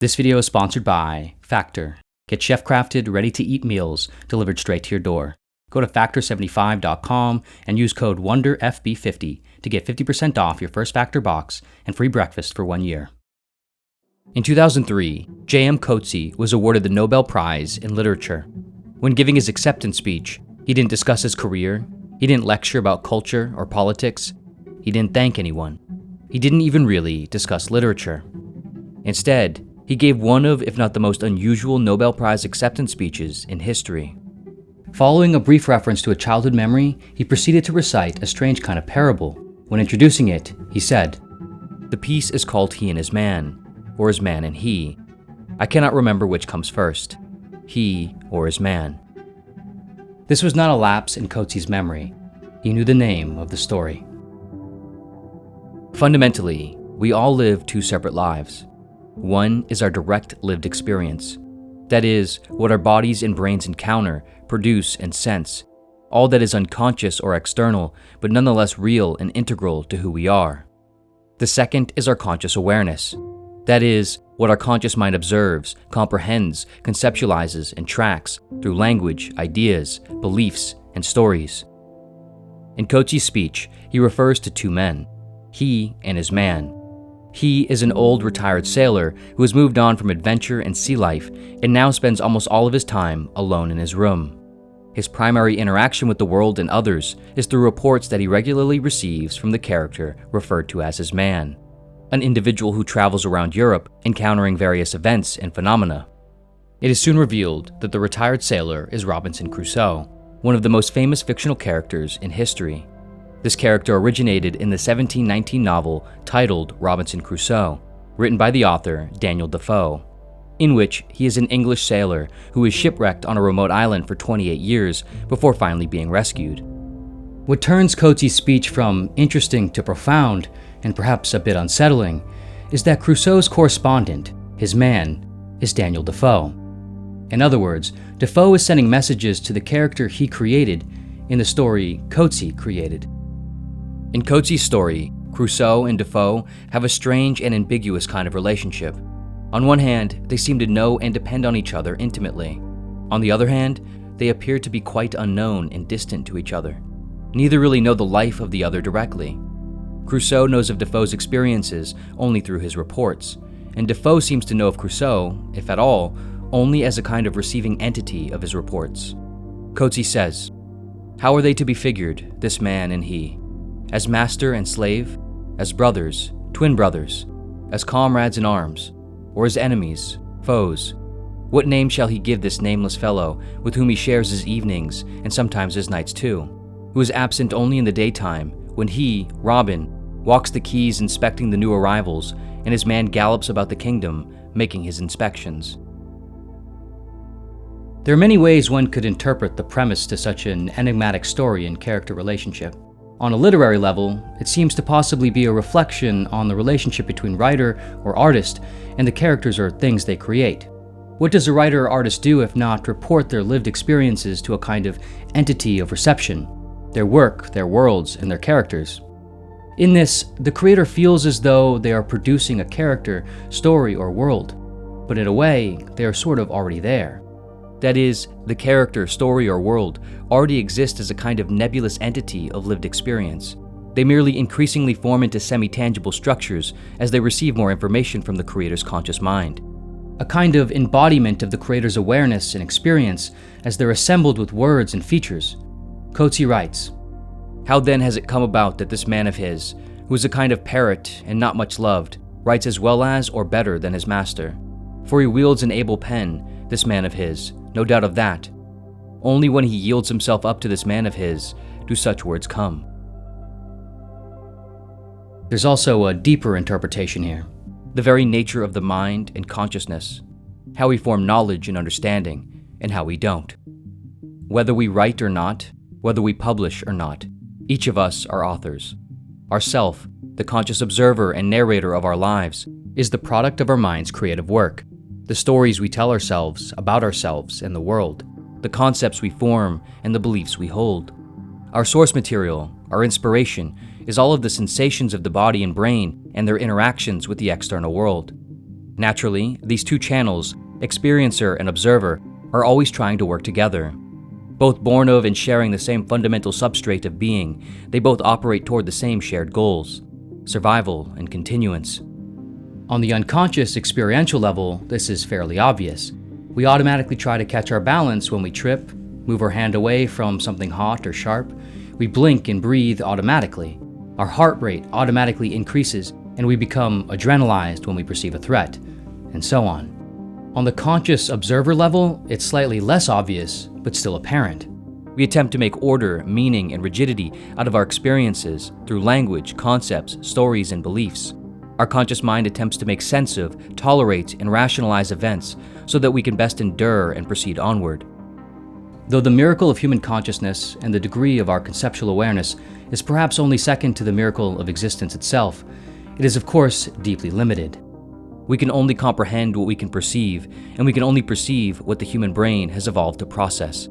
This video is sponsored by Factor. Get chef-crafted, ready-to-eat meals delivered straight to your door. Go to factor75.com and use code WONDERFB50 to get 50% off your first Factor box and free breakfast for 1 year. In 2003, J.M. Coetzee was awarded the Nobel Prize in Literature. When giving his acceptance speech, he didn't discuss his career, he didn't lecture about culture or politics, he didn't thank anyone. He didn't even really discuss literature. Instead, he gave one of, if not the most unusual Nobel Prize acceptance speeches in history. Following a brief reference to a childhood memory, he proceeded to recite a strange kind of parable. When introducing it, he said, "The piece is called He and His Man, or His Man and He. I cannot remember which comes first, he or his man." This was not a lapse in Coetzee's memory. He knew the name of the story. Fundamentally, we all live two separate lives. One is our direct lived experience. That is, what our bodies and brains encounter, produce, and sense. All that is unconscious or external, but nonetheless real and integral to who we are. The second is our conscious awareness. That is, what our conscious mind observes, comprehends, conceptualizes, and tracks through language, ideas, beliefs, and stories. In Coetzee's speech, he refers to two men, he and his man. He is an old retired sailor who has moved on from adventure and sea life and now spends almost all of his time alone in his room. His primary interaction with the world and others is through reports that he regularly receives from the character referred to as his man, an individual who travels around Europe encountering various events and phenomena. It is soon revealed that the retired sailor is Robinson Crusoe, one of the most famous fictional characters in history. This character originated in the 1719 novel titled Robinson Crusoe, written by the author Daniel Defoe, in which he is an English sailor who is shipwrecked on a remote island for 28 years before finally being rescued. What turns Coetzee's speech from interesting to profound, and perhaps a bit unsettling, is that Crusoe's correspondent, his man, is Daniel Defoe. In other words, Defoe is sending messages to the character he created in the story Coetzee created. In Coetzee's story, Crusoe and Defoe have a strange and ambiguous kind of relationship. On one hand, they seem to know and depend on each other intimately. On the other hand, they appear to be quite unknown and distant to each other. Neither really know the life of the other directly. Crusoe knows of Defoe's experiences only through his reports, and Defoe seems to know of Crusoe, if at all, only as a kind of receiving entity of his reports. Coetzee says, "How are they to be figured, this man and he? As master and slave? As brothers, twin brothers? As comrades in arms? Or as enemies, foes? What name shall he give this nameless fellow with whom he shares his evenings and sometimes his nights too, who is absent only in the daytime when he, Robin, walks the quays inspecting the new arrivals and his man gallops about the kingdom making his inspections?" There are many ways one could interpret the premise to such an enigmatic story and character relationship. On a literary level, it seems to possibly be a reflection on the relationship between writer or artist and the characters or things they create. What does a writer or artist do if not report their lived experiences to a kind of entity of reception, their work, their worlds, and their characters? In this, the creator feels as though they are producing a character, story, or world, but in a way, they are sort of already there. That is, the character, story, or world already exist as a kind of nebulous entity of lived experience. They merely increasingly form into semi-tangible structures as they receive more information from the creator's conscious mind. A kind of embodiment of the creator's awareness and experience as they're assembled with words and features. Coetzee writes, "How then has it come about that this man of his, who is a kind of parrot and not much loved, writes as well as or better than his master? For he wields an able pen, this man of his, no doubt of that. Only when he yields himself up to this man of his do such words come." There's also a deeper interpretation here. The very nature of the mind and consciousness, how we form knowledge and understanding, and how we don't. Whether we write or not, whether we publish or not, each of us are authors. Ourself, the conscious observer and narrator of our lives, is the product of our mind's creative work. The stories we tell ourselves about ourselves and the world, the concepts we form and the beliefs we hold. Our source material, our inspiration, is all of the sensations of the body and brain and their interactions with the external world. Naturally, these two channels, experiencer and observer, are always trying to work together. Both born of and sharing the same fundamental substrate of being, they both operate toward the same shared goals: survival and continuance. On the unconscious experiential level, this is fairly obvious. We automatically try to catch our balance when we trip, move our hand away from something hot or sharp. We blink and breathe automatically. Our heart rate automatically increases, and we become adrenalized when we perceive a threat, and so on. On the conscious observer level, it's slightly less obvious, but still apparent. We attempt to make order, meaning, and rigidity out of our experiences through language, concepts, stories, and beliefs. Our conscious mind attempts to make sense of, tolerate, and rationalize events so that we can best endure and proceed onward. Though the miracle of human consciousness and the degree of our conceptual awareness is perhaps only second to the miracle of existence itself, it is of course deeply limited. We can only comprehend what we can perceive, and we can only perceive what the human brain has evolved to process.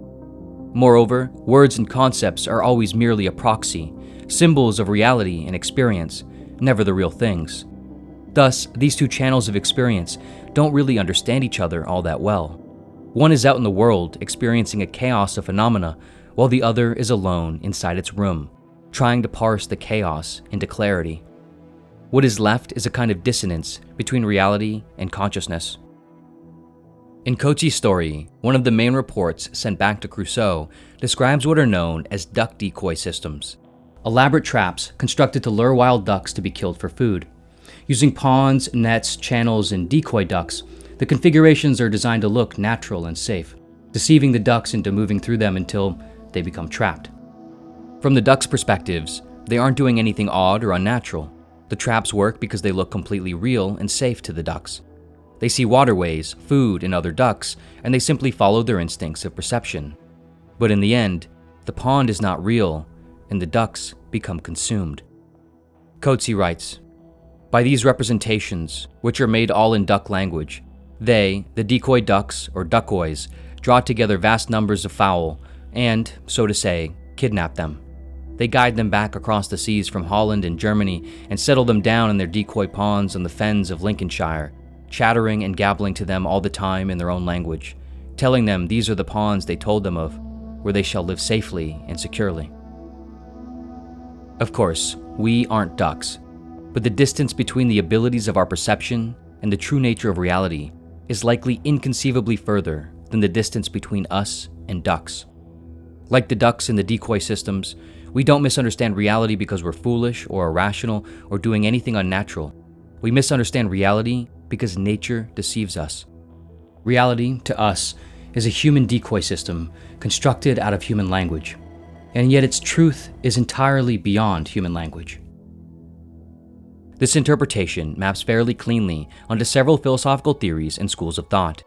Moreover, words and concepts are always merely a proxy, symbols of reality and experience, never the real things. Thus, these two channels of experience don't really understand each other all that well. One is out in the world, experiencing a chaos of phenomena, while the other is alone inside its room, trying to parse the chaos into clarity. What is left is a kind of dissonance between reality and consciousness. In Coetzee's story, one of the main reports sent back to Crusoe describes what are known as duck decoy systems, elaborate traps constructed to lure wild ducks to be killed for food. Using ponds, nets, channels, and decoy ducks, the configurations are designed to look natural and safe, deceiving the ducks into moving through them until they become trapped. From the ducks' perspectives, they aren't doing anything odd or unnatural. The traps work because they look completely real and safe to the ducks. They see waterways, food, and other ducks, and they simply follow their instincts of perception. But in the end, the pond is not real, and the ducks become consumed. Coetzee writes, "By these representations, which are made all in duck language, they, the decoy ducks or duckoys, draw together vast numbers of fowl and, so to say, kidnap them. They guide them back across the seas from Holland and Germany and settle them down in their decoy ponds on the fens of Lincolnshire, chattering and gabbling to them all the time in their own language, telling them these are the ponds they told them of, where they shall live safely and securely." Of course, we aren't ducks, but the distance between the abilities of our perception and the true nature of reality is likely inconceivably further than the distance between us and ducks. Like the ducks in the decoy systems, we don't misunderstand reality because we're foolish or irrational or doing anything unnatural. We misunderstand reality because nature deceives us. Reality, to us, is a human decoy system constructed out of human language, and yet its truth is entirely beyond human language. This interpretation maps fairly cleanly onto several philosophical theories and schools of thought.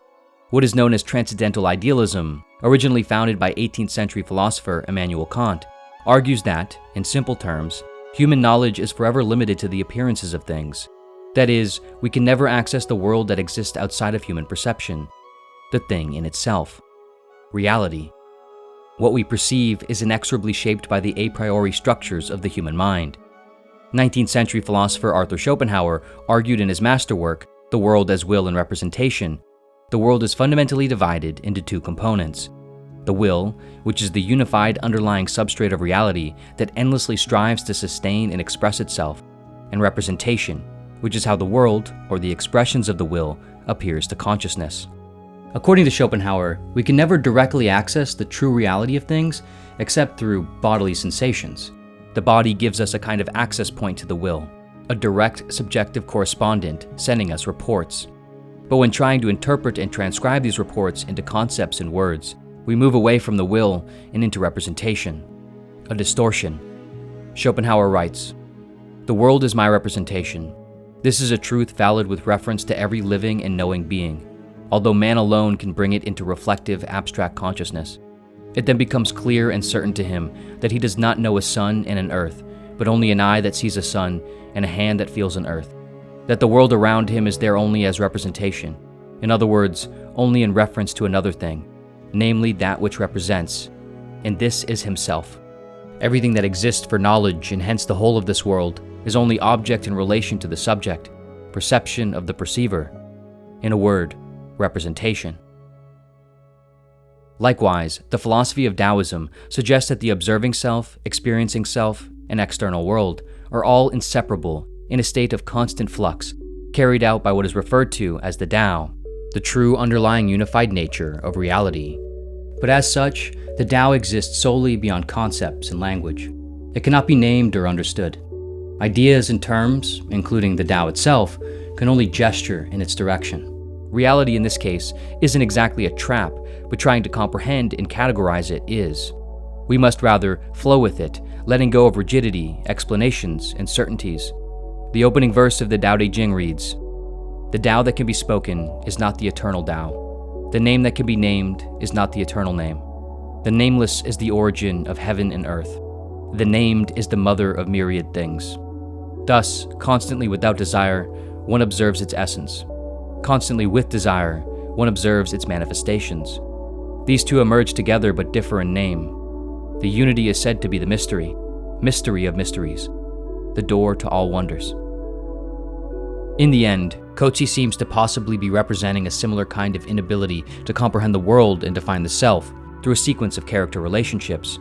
What is known as transcendental idealism, originally founded by 18th century philosopher Immanuel Kant, argues that, in simple terms, human knowledge is forever limited to the appearances of things. That is, we can never access the world that exists outside of human perception, the thing in itself, reality. What we perceive is inexorably shaped by the a priori structures of the human mind. 19th century philosopher Arthur Schopenhauer argued in his masterwork, The World as Will and Representation, the world is fundamentally divided into two components: the will, which is the unified underlying substrate of reality that endlessly strives to sustain and express itself, and representation, which is how the world, or the expressions of the will, appears to consciousness. According to Schopenhauer, we can never directly access the true reality of things except through bodily sensations. The body gives us a kind of access point to the will, a direct subjective correspondent sending us reports. But when trying to interpret and transcribe these reports into concepts and words, we move away from the will and into representation, a distortion. Schopenhauer writes, "The world is my representation. This is a truth valid with reference to every living and knowing being, although man alone can bring it into reflective, abstract consciousness. It then becomes clear and certain to him that he does not know a sun and an earth, but only an eye that sees a sun and a hand that feels an earth. That the world around him is there only as representation, in other words, only in reference to another thing, namely that which represents, and this is himself. Everything that exists for knowledge, and hence the whole of this world, is only object in relation to the subject, perception of the perceiver. In a word, representation. Likewise, the philosophy of Taoism suggests that the observing self, experiencing self, and external world are all inseparable in a state of constant flux, carried out by what is referred to as the Tao, the true underlying unified nature of reality. But as such, the Tao exists solely beyond concepts and language. It cannot be named or understood. Ideas and terms, including the Tao itself, can only gesture in its direction. Reality in this case isn't exactly a trap, but trying to comprehend and categorize it is. We must rather flow with it, letting go of rigidity, explanations, and certainties. The opening verse of the Tao Te Ching reads, "The Tao that can be spoken is not the eternal Tao. The name that can be named is not the eternal name. The nameless is the origin of heaven and earth. The named is the mother of myriad things." Thus, constantly without desire, one observes its essence. Constantly with desire, one observes its manifestations. These two emerge together but differ in name. The unity is said to be the mystery of mysteries, the door to all wonders. In the end, Coetzee seems to possibly be representing a similar kind of inability to comprehend the world and define the self through a sequence of character relationships.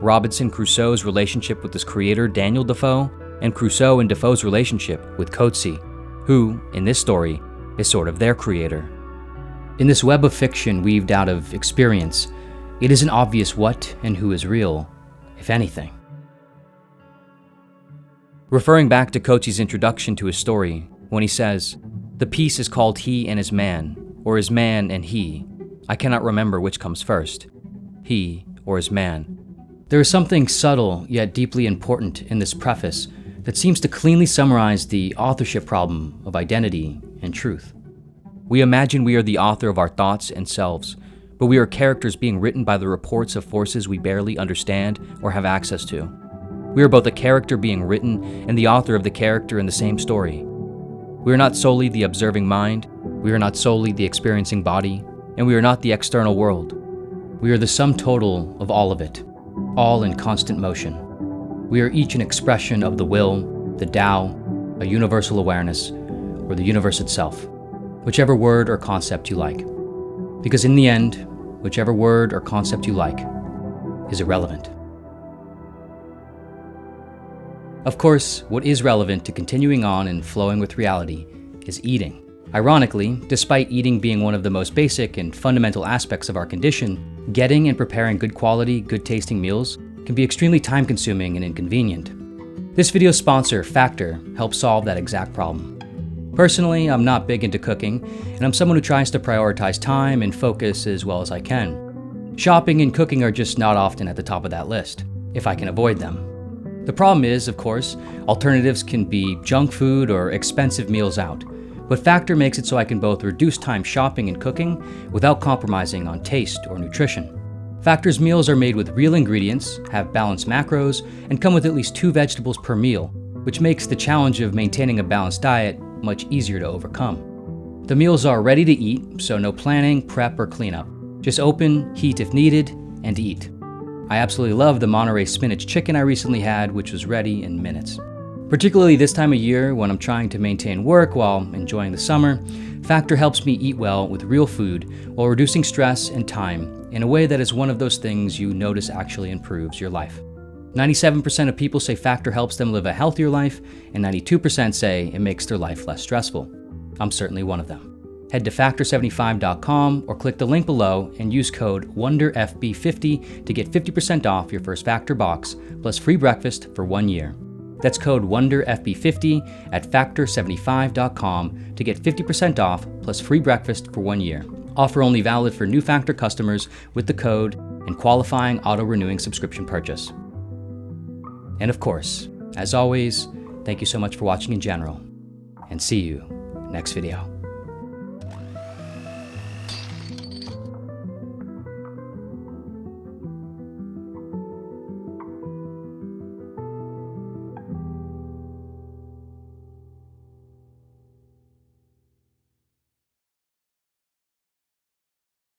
Robinson Crusoe's relationship with his creator, Daniel Defoe, and Crusoe and Defoe's relationship with Coetzee, who, in this story, is sort of their creator. In this web of fiction weaved out of experience, it isn't obvious what and who is real, if anything. Referring back to Coetzee's introduction to his story, when he says, "The piece is called He and His Man, or His Man and He. I cannot remember which comes first, he or his man." There is something subtle yet deeply important in this preface that seems to cleanly summarize the authorship problem of identity and truth. We imagine we are the author of our thoughts and selves, but we are characters being written by the reports of forces we barely understand or have access to. We are both a character being written and the author of the character in the same story. We are not solely the observing mind, we are not solely the experiencing body, and we are not the external world. We are the sum total of all of it, all in constant motion. We are each an expression of the will, the Tao, a universal awareness, or the universe itself, whichever word or concept you like. Because in the end, whichever word or concept you like is irrelevant. Of course, what is relevant to continuing on and flowing with reality is eating. Ironically, despite eating being one of the most basic and fundamental aspects of our condition, getting and preparing good quality, good tasting meals can be extremely time-consuming and inconvenient. This video's sponsor, Factor, helps solve that exact problem. Personally, I'm not big into cooking, and I'm someone who tries to prioritize time and focus as well as I can. Shopping and cooking are just not often at the top of that list, if I can avoid them. The problem is, of course, alternatives can be junk food or expensive meals out, but Factor makes it so I can both reduce time shopping and cooking without compromising on taste or nutrition. Factor's meals are made with real ingredients, have balanced macros, and come with at least 2 vegetables per meal, which makes the challenge of maintaining a balanced diet much easier to overcome. The meals are ready to eat, so no planning, prep, or cleanup. Just open, heat if needed, and eat. I absolutely love the Monterey spinach chicken I recently had, which was ready in minutes. Particularly this time of year when I'm trying to maintain work while enjoying the summer, Factor helps me eat well with real food while reducing stress and time in a way that is one of those things you notice actually improves your life. 97% of people say Factor helps them live a healthier life, and 92% say it makes their life less stressful. I'm certainly one of them. Head to factor75.com or click the link below and use code WONDERFB50 to get 50% off your first Factor box plus free breakfast for 1 year. That's code WONDERFB50 at factor75.com to get 50% off plus free breakfast for 1 year. Offer only valid for new Factor customers with the code and qualifying auto-renewing subscription purchase. And of course, as always, thank you so much for watching in general, and see you next video.